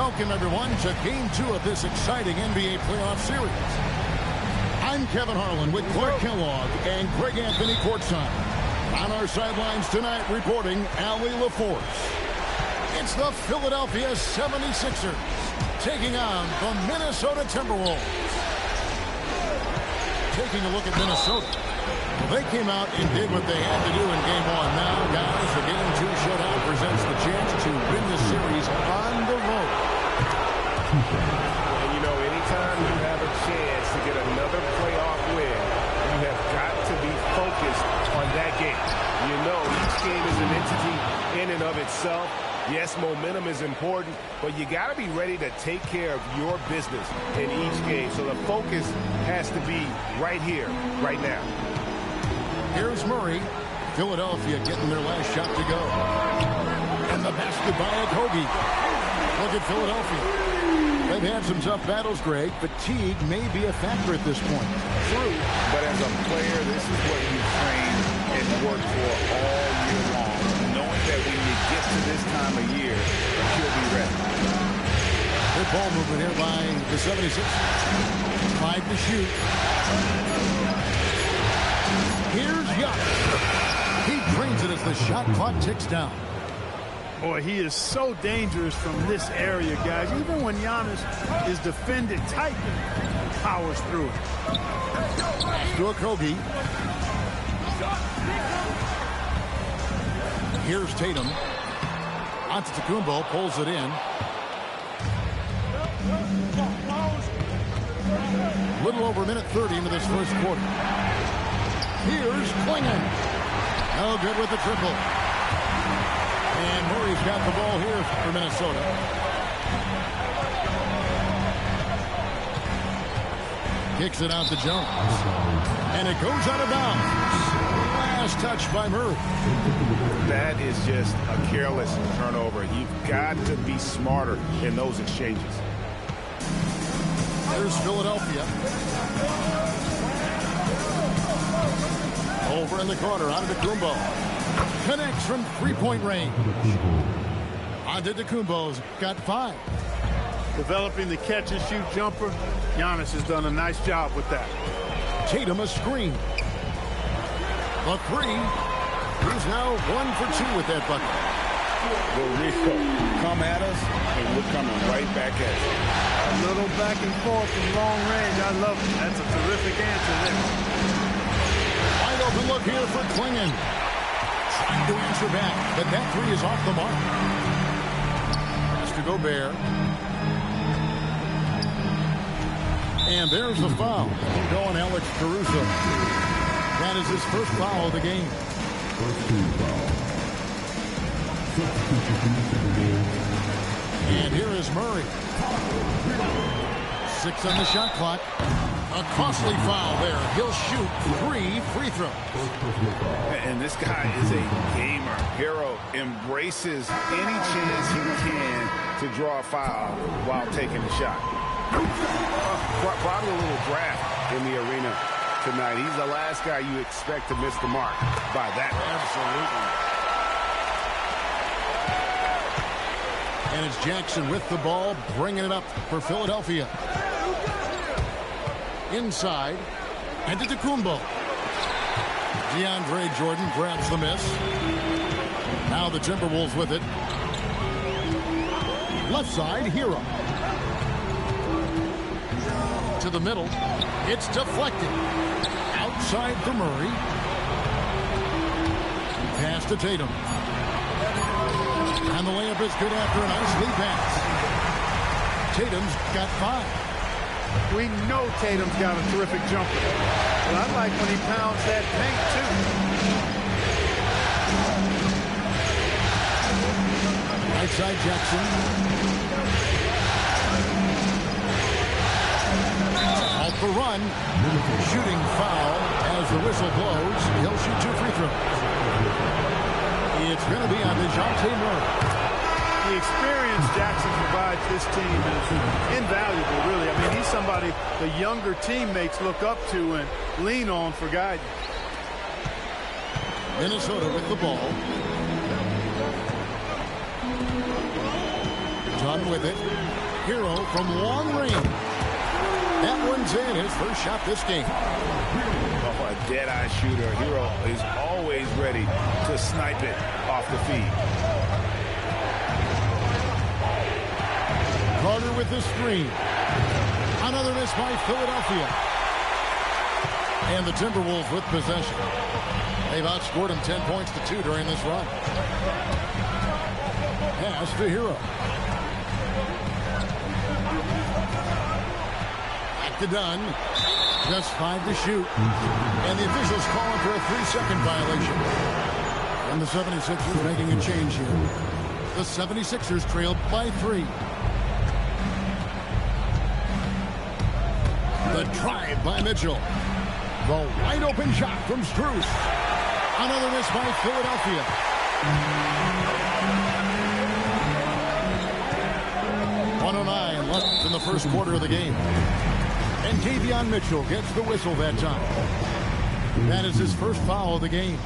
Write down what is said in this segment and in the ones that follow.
Welcome, everyone, to Game 2 of this exciting NBA playoff series. I'm Kevin Harlan with Clark Kellogg and Greg Anthony courtside. On our sidelines tonight, reporting Allie LaForce. It's the Philadelphia 76ers taking on the Minnesota Timberwolves. Taking a look at Minnesota. Well, they came out and did what they had to do in Game 1. Now, guys, the Game 2 showdown presents the chance to win the series on the road. And, you know, anytime you have a chance to get another playoff win, you have got to be focused on that game. You know, each game is an entity in and of itself. Yes, momentum is important, but you got to be ready to take care of your business in each game. So the focus has to be right here, right now. Here's Murray. Philadelphia getting their last shot to go. And the basket by Okogie. Look at Philadelphia. They've had some tough battles, Greg. Fatigue may be a factor at this point. True, but as a player, this is what you train and work for all year long. Knowing that when you get to this time of year, you'll be ready. Good ball movement here by the 76ers. 5 to shoot. Here's Giannis. He drains it as the shot clock ticks down. Boy, he is so dangerous from this area, guys. Even when Giannis is defended tightly, he powers through it. To Okogie. Here's Tatum. Antetokounmpo pulls it in. Little over a minute 30 into this first quarter. Here's Klingon. No good with the triple. And Murray's got the ball here for Minnesota. Kicks it out to Jones. And it goes out of bounds. Last touch by Murray. That is just a careless turnover. You've got to be smarter in those exchanges. There's Philadelphia. Over in the corner, Antetokounmpo. Connects from three-point range. Antetokounmpo's got 5. Developing the catch-and-shoot jumper. Giannis has done a nice job with that. Tatum a screen. The 3. He's now 1 for 2 with that bucket. Well, Rico, come at us, and we're coming right back at you. A little back and forth from long range. I love it. That's a terrific answer there. Wide open look here for Klingon. Trying to answer back, but that 3 is off the mark. Has to go Gobert. And there's the foul. Going Alex Caruso. That is his first foul of the game. First team foul. And here is Murray. 6 on the shot clock. A costly foul there. He'll shoot 3 free throws. And this guy is a gamer. Hero embraces any chance he can to draw a foul while taking a shot. Probably a little draft in the arena tonight. He's the last guy you expect to miss the mark by that. Absolutely. And it's Jackson with the ball, bringing it up for Philadelphia. Inside, Antetokounmpo. DeAndre Jordan grabs the miss. Now the Timberwolves with it. Left side, Hero. To the middle. It's deflected. Outside for Murray. Pass to Tatum. And the layup is good after a nice lead pass. Tatum's got 5. We know Tatum's got a terrific jumper. But I like when he pounds that paint, too. Right side, Jackson. Out the run. Shooting foul as the whistle blows. He'll shoot 2 free throws. It's going to be on DeJounte Murray. The experience Jackson provides this team is invaluable, really. I mean, he's somebody the younger teammates look up to and lean on for guidance. Minnesota with the ball. Dunn with it. Hero from long range. That one's in, his first shot this game. Oh, a dead-eye shooter. Hero is always ready to snipe it off the feed. Carter with the screen. Another miss by Philadelphia. And the Timberwolves with possession. They've outscored them 10 points to 2 during this run. Pass to Hero. Back to Dunn. Just 5 to shoot. And the officials calling for a 3-second violation. And the 76ers making a change here. The 76ers trailed by 3. The drive by Mitchell. The wide open shot from Strus. Another miss by Philadelphia. .109 left in the first quarter of the game. And Davion Mitchell gets the whistle that time. That is his first foul of the game.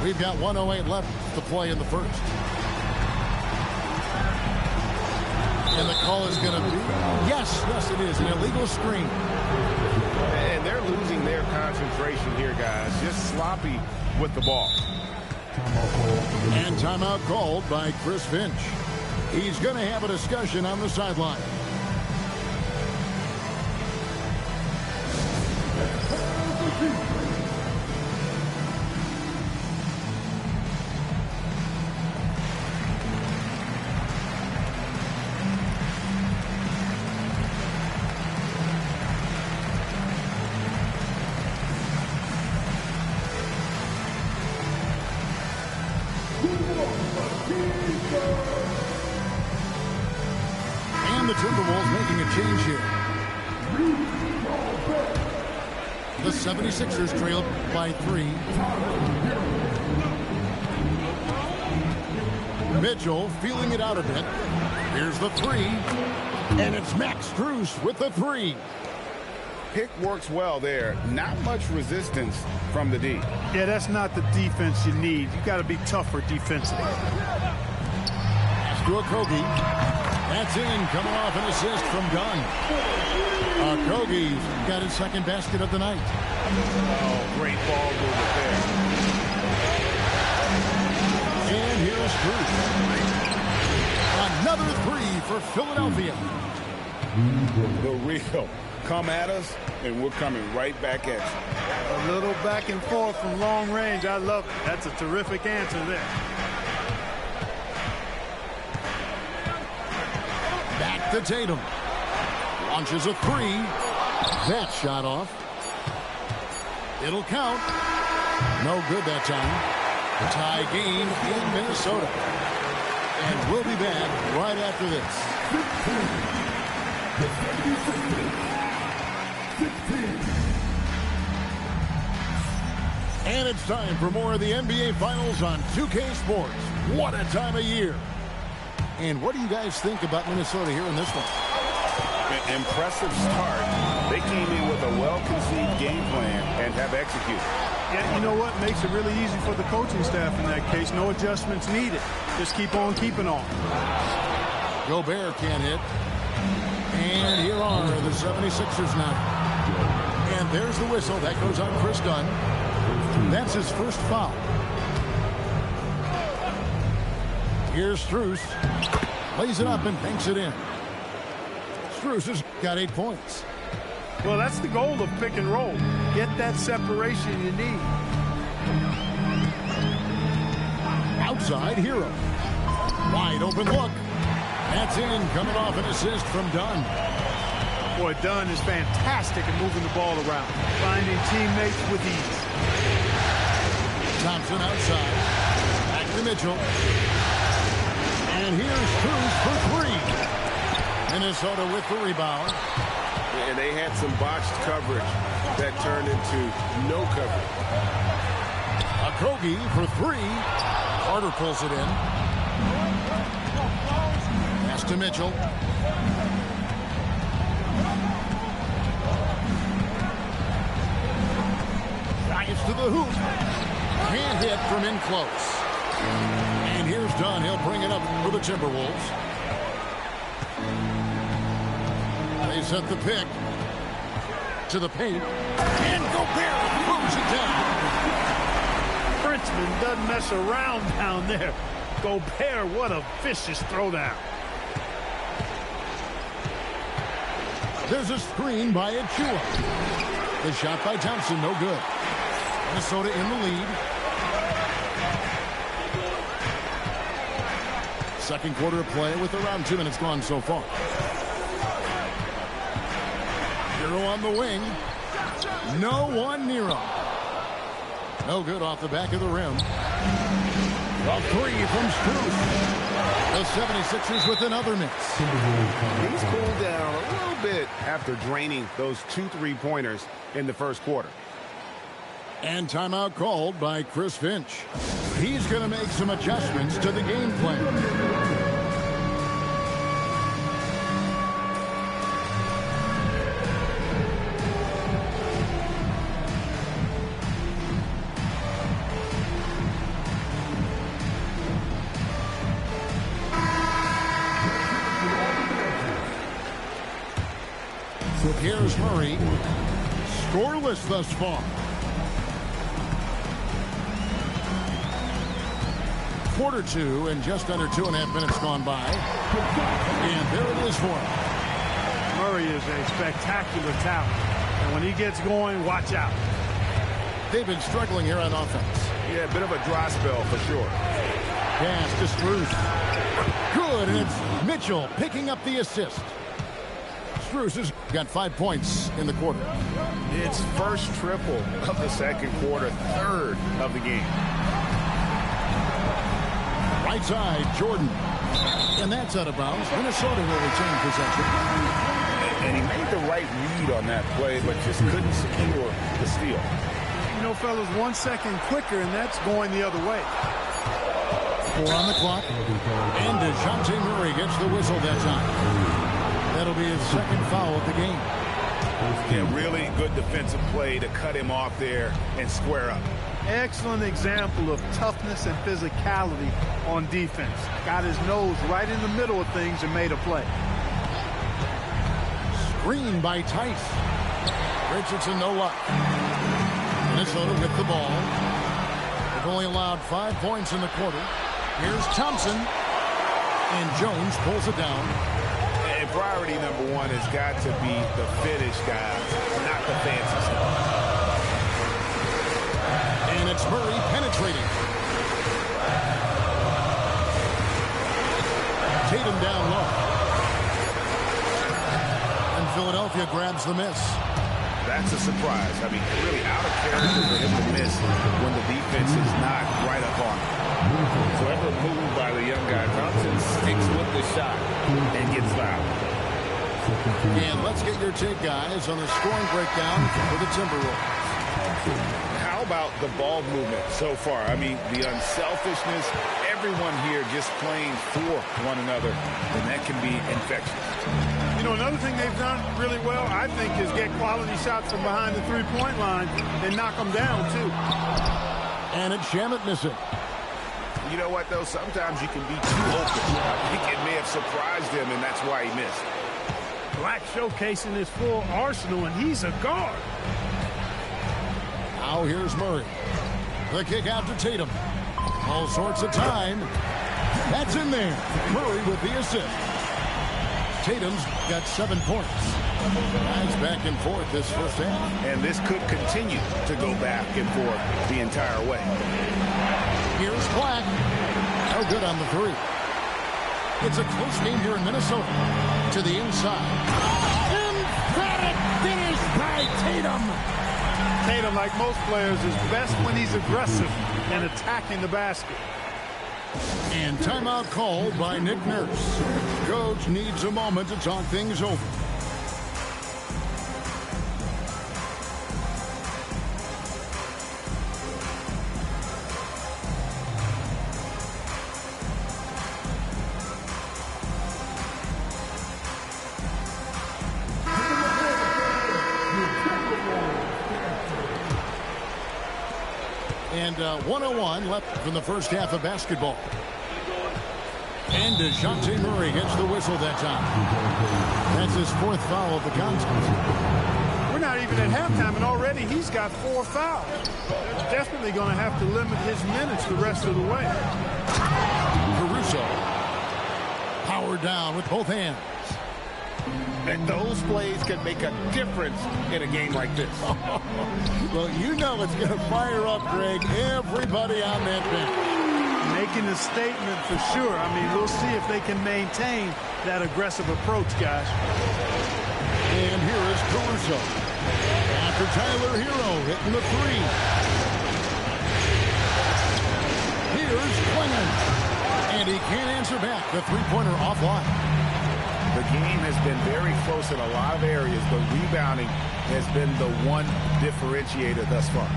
We've got 1:08 left to play in the first. And the call is going to be, yes, it is, an illegal screen. And they're losing their concentration here, guys. Just sloppy with the ball. And timeout called by Chris Finch. He's going to have a discussion on the sideline. And the Timberwolves making a change here. The 76ers trailed by 3. Mitchell feeling it out a bit. Here's the 3. And it's Max Strus with the 3. Pick works well there. Not much resistance from the D. Yeah, that's not the defense you need. You got to be tougher defensively. Pass to Okogie. That's in, coming off an assist from Dunn. Okogie's got his second basket of the night. Oh, great ball movement there. And here's Strus. Another 3 for Philadelphia. The real. Come at us, and we're coming right back at you. A little back and forth from long range. I love it. That's a terrific answer there. Back to Tatum. Launches a 3. That shot off. It'll count. No good that time. Tie game in Minnesota. And we'll be back right after this. And it's time for more of the NBA Finals on 2K Sports. What a time of year. And what do you guys think about Minnesota here in this one? An impressive start. They came in with a well-conceived game plan and have executed. Yeah, you know what? Makes it really easy for the coaching staff in that case. No adjustments needed. Just keep on keeping on. Gobert can't hit. And here are the 76ers now. And there's the whistle. That goes on Chris Dunn. That's his first foul. Here's Strus. Lays it up and banks it in. Strus has got 8 points. Well, that's the goal of pick and roll. Get that separation you need. Outside, Hero. Wide open look. That's in, coming off an assist from Dunn. Boy, Dunn is fantastic at moving the ball around, finding teammates with ease. Thompson outside. Back to Mitchell. And here's Strus for 3. Minnesota with the rebound. And they had some botched coverage that turned into no coverage. Okogie for 3. Carter pulls it in. Pass to Mitchell. Drives to the hoop. Can't hit from in close. And here's Dunn. He'll bring it up for the Timberwolves. They set the pick to the paint. And Gobert throws it down. Frenchman doesn't mess around down there. Gobert, what a vicious throwdown. There's a screen by Achua. The shot by Thompson, no good. Minnesota in the lead. Second quarter of play with around 2 minutes gone so far. Hero on the wing. No one near him. No good off the back of the rim. A three from Strus. The 76ers with another miss. He's cooled down a little bit after draining those 2 3-pointers in the first quarter. And timeout called by Chris Finch. He's going to make some adjustments to the game plan. Here's Murray. Scoreless thus far. Quarter 2 and just under 2.5 minutes gone by. And there it is for him. Murray is a spectacular talent. And when he gets going, watch out. They've been struggling here on offense. Yeah, a bit of a dry spell for sure. Pass to Strus. Good, and it's Mitchell picking up the assist. Strus has got 5 points in the quarter. It's first triple of the second quarter, third of the game. Right side, Jordan. And that's out of bounds. Minnesota will retain possession. And he made the right read on that play, but just couldn't secure the steal. You know, fellas, 1 second quicker, and that's going the other way. 4 on the clock. And DeJounte Murray gets the whistle that time. That'll be his second foul of the game. Yeah, really good defensive play to cut him off there and square up. Excellent example of toughness and physicality on defense. Got his nose right in the middle of things and made a play. Screen by Tice. Richardson, no luck. Minnesota with the ball. They've only allowed 5 points in the quarter. Here's Thompson. And Jones pulls it down. And priority number 1 has got to be the finish, guys, not the fancy stuff. And it's Murray penetrating. Tatum down low. And Philadelphia grabs the miss. That's a surprise. I mean, really out of character for him to miss when the defense is not right up on him. Clever move by the young guy. Thompson sticks with the shot and gets fouled. And let's get your take, guys, on the scoring breakdown for the Timberwolves. How about the ball movement so far? I mean, the unselfishness, everyone here just playing for one another, and that can be infectious. You know, another thing they've done really well, I think, is get quality shots from behind the three-point line and knock them down, too. And it's Shamet missing. You know what, though? Sometimes you can be too open. I think it may have surprised him, and that's why he missed. Black showcasing his full arsenal, and he's a guard. Now here's Murray. The kick out to Tatum. All sorts of time. That's in there. Murray with the assist. Tatum's got 7 points. Guys back and forth this first half. And this could continue to go back and forth the entire way. Here's Black. No good on the three. It's a close game here in Minnesota. To the inside. Emphatic finish by Tatum. Tatum, like most players, is best when he's aggressive and attacking the basket. And timeout called by Nick Nurse. Coach needs a moment to talk things over. And 1:01 left from the first half of basketball. And DeJounte Murray gets the whistle that time. That's his fourth foul of the contest. We're not even at halftime, and already he's got 4 fouls. They're definitely going to have to limit his minutes the rest of the way. Caruso. Powered down with both hands. And those plays can make a difference in a game like this. Well, you know it's going to fire up, Greg, everybody on that bench. Making a statement for sure. I mean, we'll see if they can maintain that aggressive approach, guys. And here is Caruso. After Tyler Hero hitting the three. Here's Klingon. And he can't answer back. The three-pointer offline. The game has been very close in a lot of areas, but rebounding has been the one differentiator thus far.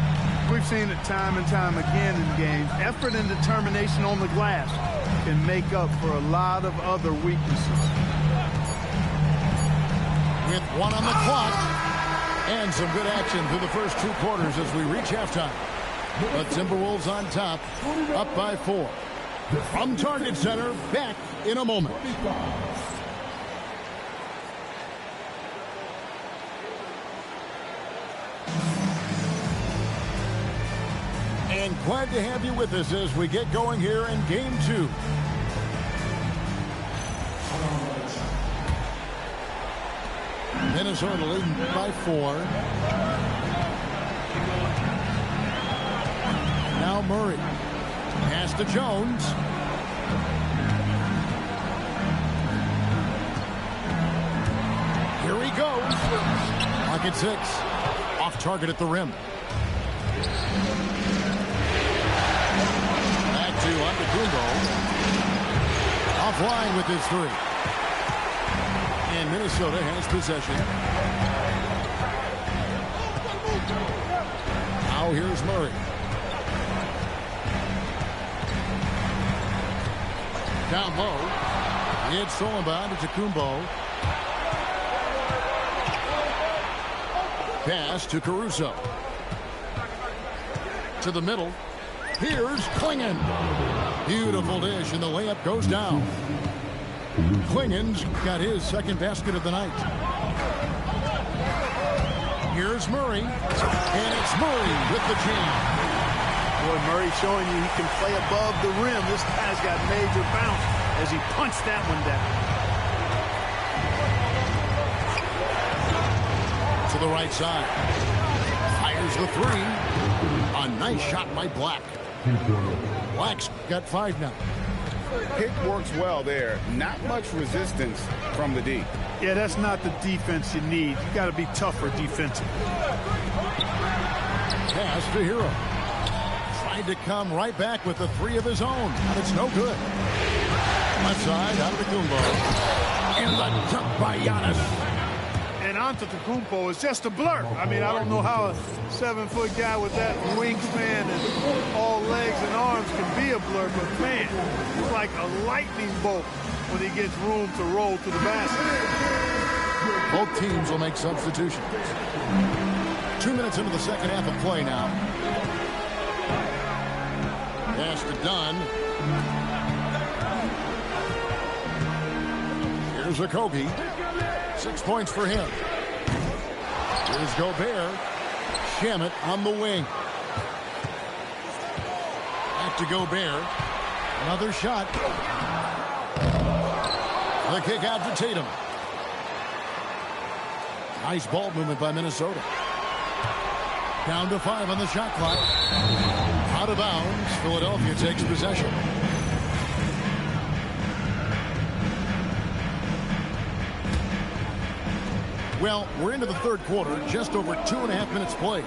We've seen it time and time again in games. Effort and determination on the glass can make up for a lot of other weaknesses. With 1 on the clock and some good action through the first 2 quarters as we reach halftime. The Timberwolves on top, up by 4. From Target Center, back in a moment. And glad to have you with us as we get going here in Game 2. Minnesota leading by 4. Now Murray. Pass to Jones. Here he goes. Pocket 6. Off target at the rim. To Antetokounmpo. Offline with his 3. And Minnesota has possession. Now here's Murray. Down low. It's stolen by Antetokounmpo. Pass to Caruso. To the middle. Here's Klingon. Beautiful dish, and the layup goes down. Klingon's got his second basket of the night. Here's Murray, and it's Murray with the jam. Boy, Murray showing you he can play above the rim. This guy's got major bounce as he punched that one down. To the right side. Fires the 3. A nice shot by Black. Black's got 5 now. Pick works well there. Not much resistance from the D. Yeah, that's not the defense you need. You got to be tougher defensively. Pass to Hero. Tried to come right back with the 3 of his own, but it's no good. Left side, out of the Antetokounmpo. And the jump by Giannis. And Antetokounmpo is just a blur. I mean, I don't know how a 7-foot guy with that wingspan and all legs and arms can be a blur, but man, it's like a lightning bolt when he gets room to roll to the basket. Both teams will make substitutions. 2 minutes into the second half of play now. Pass to Dunn. Here's Okogie. 6 points for him. Here's Gobert. Shamet on the wing. Back to Gobert. Another shot. The kick out to Tatum. Nice ball movement by Minnesota. Down to 5 on the shot clock. Out of bounds. Philadelphia takes possession. Well, we're into the third quarter, just over 2.5 minutes played.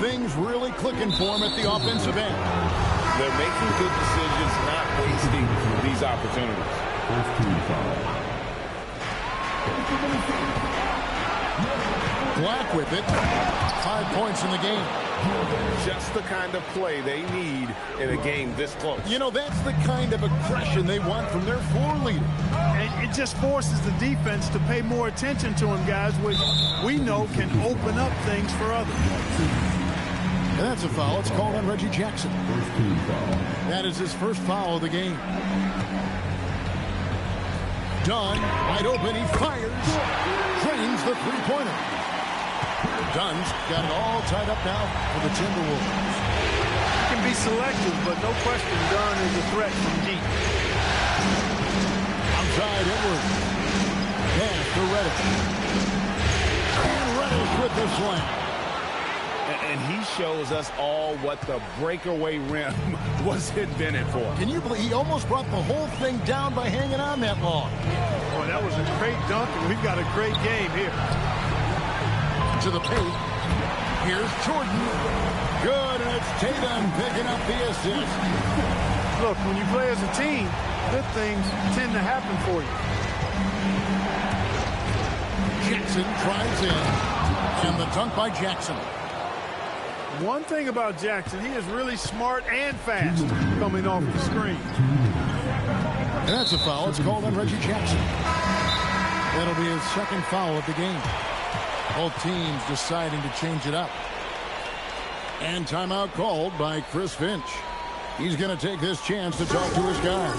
Things really clicking for them at the offensive end. They're making good decisions, not wasting these opportunities. Black with it. 5 points in the game. Just the kind of play they need in a game this close. You know, that's the kind of aggression they want from their floor leader. And it just forces the defense to pay more attention to him, guys, which we know can open up things for others. And that's a foul. It's called on Reggie Jackson. That is his first foul of the game. Dunn, wide open, he fires. Drains the three-pointer. Dunn's got it all tied up now for the Timberwolves. He can be selective, but no question Dunn is a threat from deep. Outside Edwards. Pass to Reddish. And Reddish with the slam. And he shows us all what the breakaway rim was invented for. Can you believe he almost brought the whole thing down by hanging on that long? Boy, that was a great dunk, and we've got a great game here. To the paint. Here's Jordan. Good, and it's Tatum picking up the assist. Look, when you play as a team, good things tend to happen for you. Jackson drives in, and the dunk by Jackson. One thing about Jackson, he is really smart and fast coming off the screen. And that's a foul. It's called on Reggie Jackson. That'll be his second foul of the game. Both teams deciding to change it up. And timeout called by Chris Finch. He's going to take this chance to talk to his guy.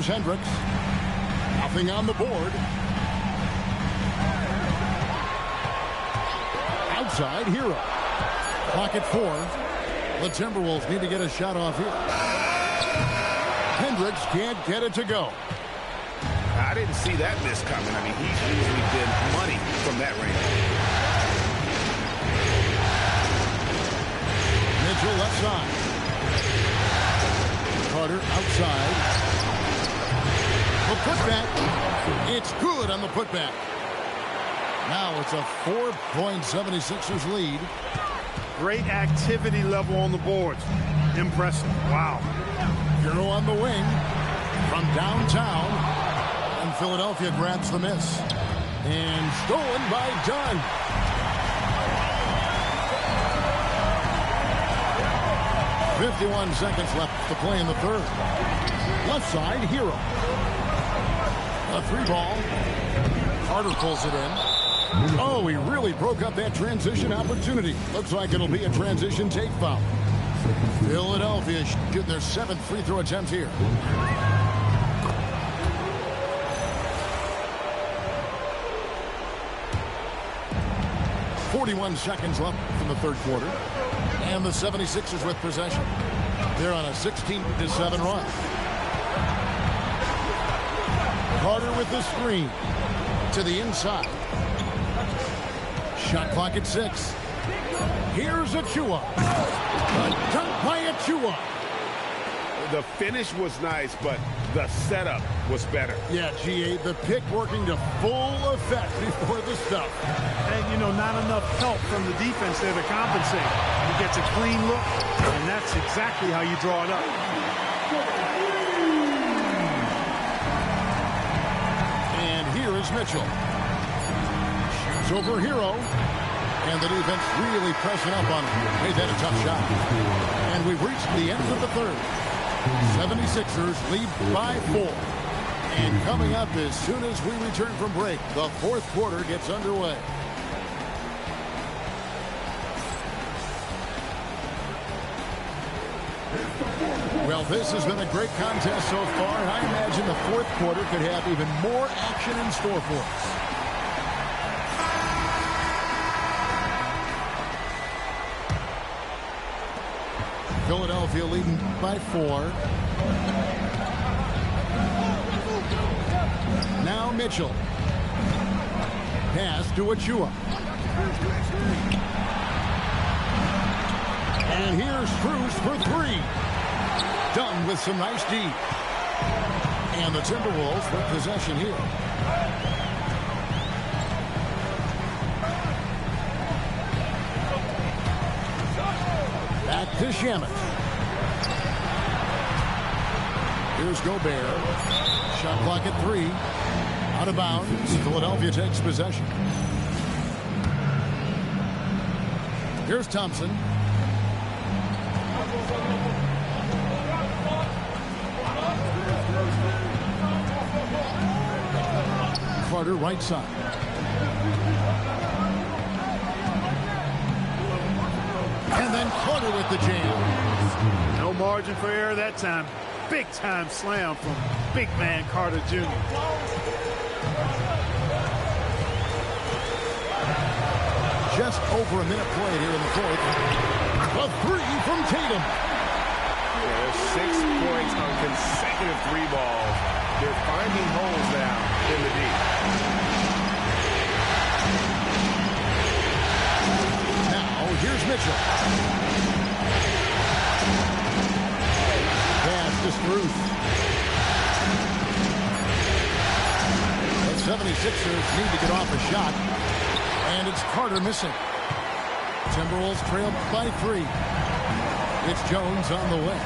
Hendricks. Nothing on the board. Outside, Hero. Clock at 4. The Timberwolves need to get a shot off here. Hendricks can't get it to go. I didn't see that miss coming. I mean, he's usually been money from that range. Mitchell left side. Carter outside. The putback. It's good on the putback. Now it's a 4-point 76ers lead. Great activity level on the boards. Impressive. Wow. Hero on the wing from downtown. And Philadelphia grabs the miss. And stolen by Dunn. .51 seconds left to play in the third. Left side, Hero. A three ball. Carter pulls it in. Oh, he really broke up that transition opportunity. Looks like it'll be a transition take foul. Philadelphia shooting their 7th free throw attempt here. .41 seconds left from the third quarter. And the 76ers with possession. They're on a 16-7 run. Carter with the screen to the inside. Shot clock at 6. Here's Achua. A dunk by Achua. The finish was nice, but the setup was better. Yeah, GA, the pick working to full effect before the stuff. And, you know, not enough help from the defense there to compensate. He gets a clean look, and that's exactly how you draw it up. And here is Mitchell. Shoots over Hero. And the defense really pressing up on him. Made that a tough shot. And we've reached the end of the third. 76ers lead by 4. And coming up as soon as we return from break, the fourth quarter gets underway. Well, this has been a great contest so far, and I imagine the fourth quarter could have even more action in store for us. Philadelphia leading by 4. Now Mitchell. Pass to Achua. And here's Cruz for 3. Done with some nice D. And the Timberwolves with possession here. Back to Shamet. Here's Gobert. Shot clock at 3. Out of bounds. Philadelphia takes possession. Here's Thompson. Carter, right side. And then Carter with the jam. No margin for error that time. Big time slam from big man Carter Jr. Just over a minute played here in the fourth. A 3 from Tatum. There's 6 points on consecutive 3 balls. They're finding holes now in the deep. Now, here's Mitchell. Pass to Struth. The 76ers need to get off a shot. And it's Carter missing. Timberwolves trail by 3. It's Jones on the way.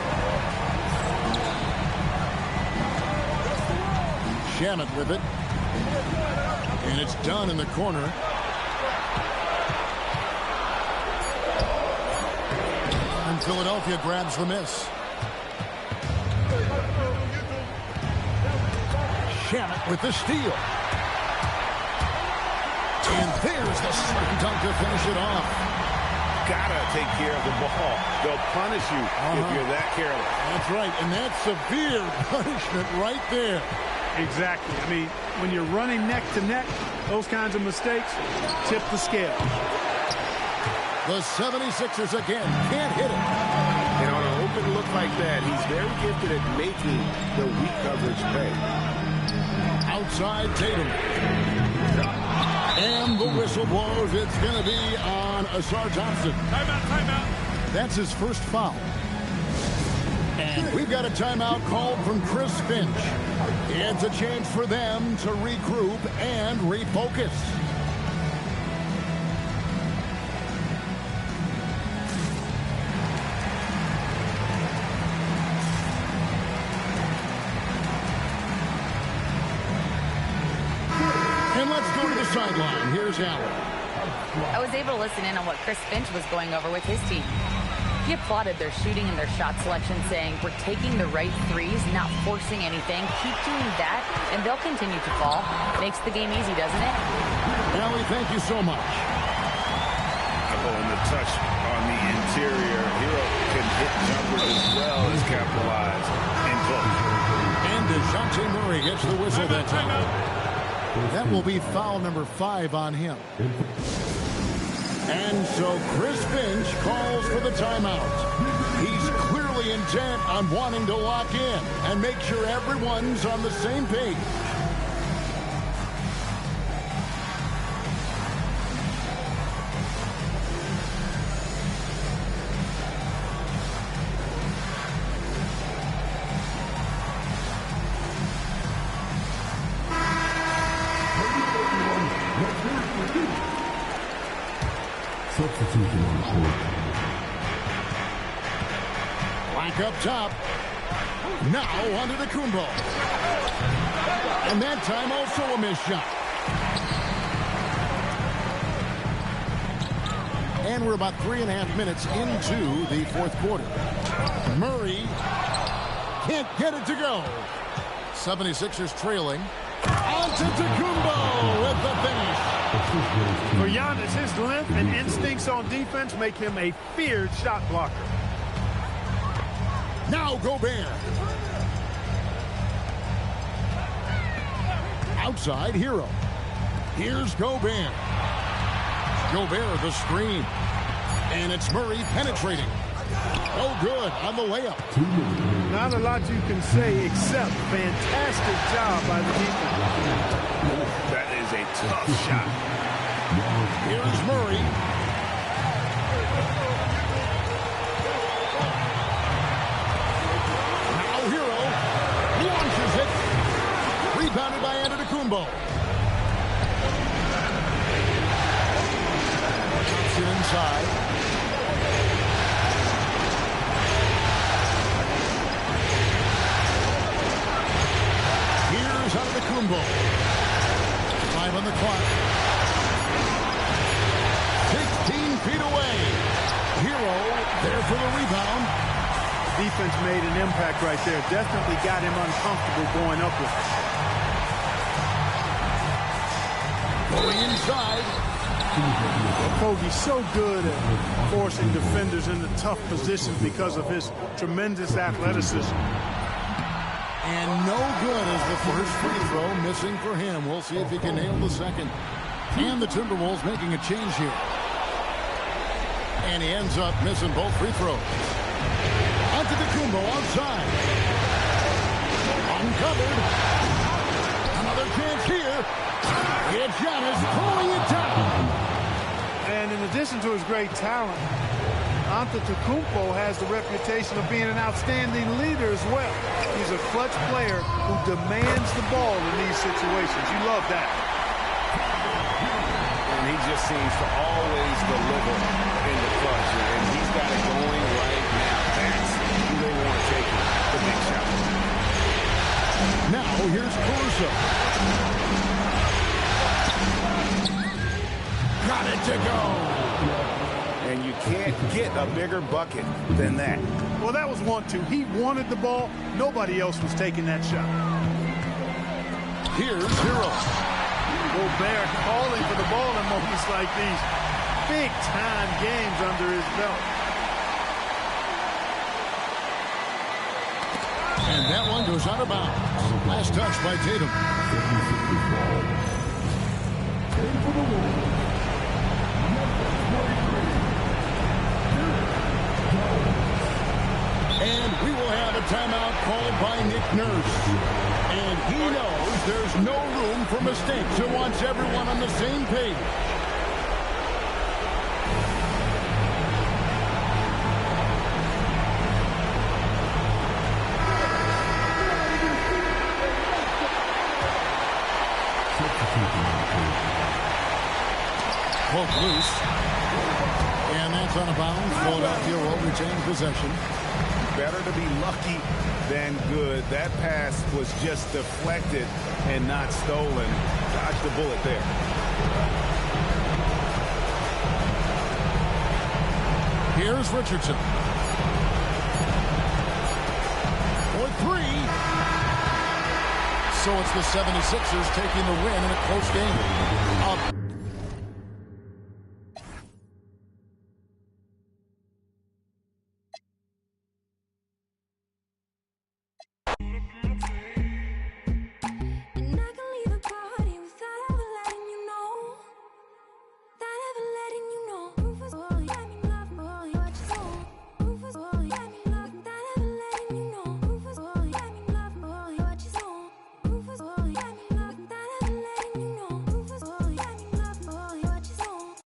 Shamet with it. And it's done in the corner. And Philadelphia grabs the miss. Shamet with the steal. And there's the slam dunk to finish it off. Gotta take care of the ball. They'll punish you if you're that careless. That's right, and that's severe punishment right there. Exactly. I mean, when you're running neck to neck, those kinds of mistakes tip the scale. The 76ers again can't hit it. And on an open look like that, he's very gifted at making the weak coverage pay. Outside Tatum. And the whistle blows. It's going to be on Asar Thompson. Timeout. That's his first foul. And we've got a timeout called from Chris Finch. It's a chance for them to regroup and refocus. And let's go to the sideline. Here's Allen. I was able to listen in on what Chris Finch was going over with his team. He applauded their shooting and their shot selection, saying, we're taking the right threes, not forcing anything. Keep doing that, and they'll continue to fall. Makes the game easy, doesn't it? Allie, thank you so much. And the touch on the interior. Hero can hit jumpers as well as capitalize and cook. And DeJounte Murray gets the whistle that time. That will be foul number 5 on him. And so Chris Finch calls for the timeout. He's clearly intent on wanting to lock in and make sure everyone's on the same page. Black up top. Now onto the Kumbo. And that time also a missed shot. And we're about 3.5 minutes into the fourth quarter. Murray can't get it to go. 76ers trailing. Antetokounmpo with the finish. For Giannis, his length and instincts on defense make him a feared shot blocker. Now Gobert. Outside Hero. Here's Gobert. Gobert the screen. And it's Murray penetrating. Oh, good on the layup. Not a lot you can say except fantastic job by the defense. That is a tough shot. Here's Murray. Now Hero launches it. Rebounded by Antetokounmpo. Thompson inside. Antetokounmpo. 5 on the clock. 16 feet away. Hero there for the rebound. Defense made an impact right there. Definitely got him uncomfortable going up with it. Going inside. Kogi's so good at forcing defenders into tough positions because of his tremendous athleticism. And no good as the first free throw missing for him. We'll see if he can nail the second. And the Timberwolves making a change here. And he ends up missing both free throws. Antetokounmpo outside. Uncovered. Another chance here. It's Giannis pulling it down. And in addition to his great talent, Antetokounmpo has the reputation of being an outstanding leader as well. He's a clutch player who demands the ball in these situations. You love that. And he just seems to always deliver in the clutch. And he's got it going right now. That's who they want to take the big shot. Now here's Caruso. Got it to go. And you can't get a bigger bucket than that. Well, that was 1-2. He wanted the ball. Nobody else was taking that shot. Here's Hero. Gobert calling for the ball in moments like these. Big-time games under his belt. And that one goes out of bounds. Last touch by Tatum. And we will have a timeout called by Nick Nurse. And he knows there's no room for mistakes. He wants everyone on the same page. Poke loose. And that's out of bounds. Philadelphia will retain possession. Better to be lucky than good. That pass was just deflected and not stolen. Dodged the bullet there. Here's Richardson. For 3. So it's the 76ers taking the win in a close game. A